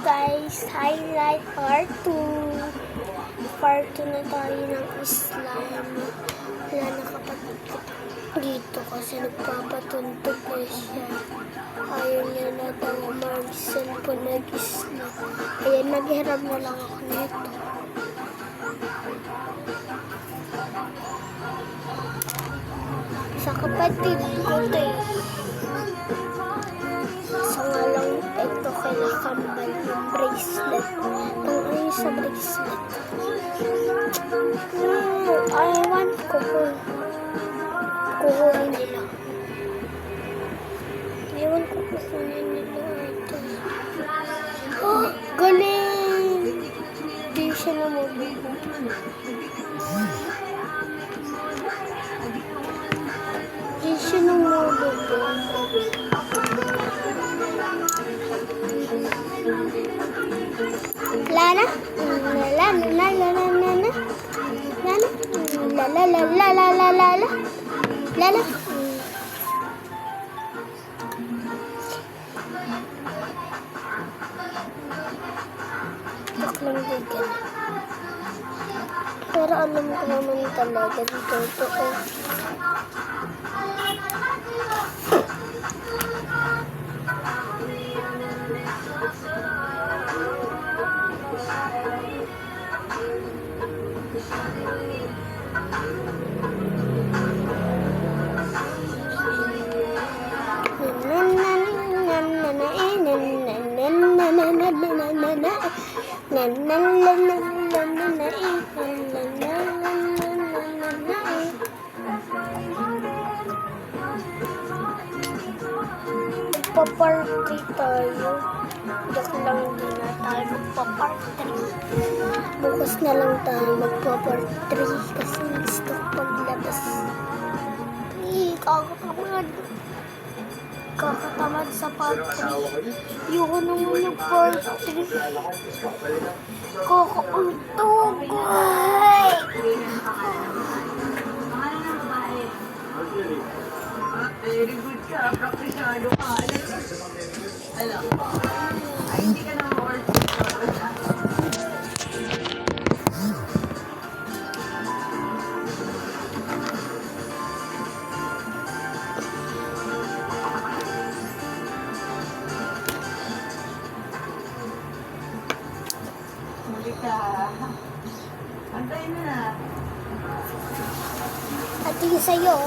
guys, highlight part 2. Part 2 na tayo ng slime. Wala nakapatid dito kasi nagpapatuntog na siya. Ayaw niya na daw mag-cellphone nag-slime. Ayan, naghiram na lang ako nito. Sa kapatid ko to eh. Sa nga lang ito kailangan yung bracelet. Tungkol sa bracelet. I want kukunin nila. Ewan ko kukunin nila ito. Oh, galing! Hindi siya namulog. Hindi siya namulog. Lana, Lala. Taklang bigyan. Pero alam ko naman talaga dito ito. Magpa-party tayo. Joke lang, hindi na tayo magpa-party. Bukas na lang tayo magpa-party kasi gusto ko paglabas. Kakatamad sa party. Ayoko naman yung party. Kakauntog. Very good ka. Praktisado ka. Alam. Ay, hindi ka na more. Muli ka. Antayin na. At yung sa'yo.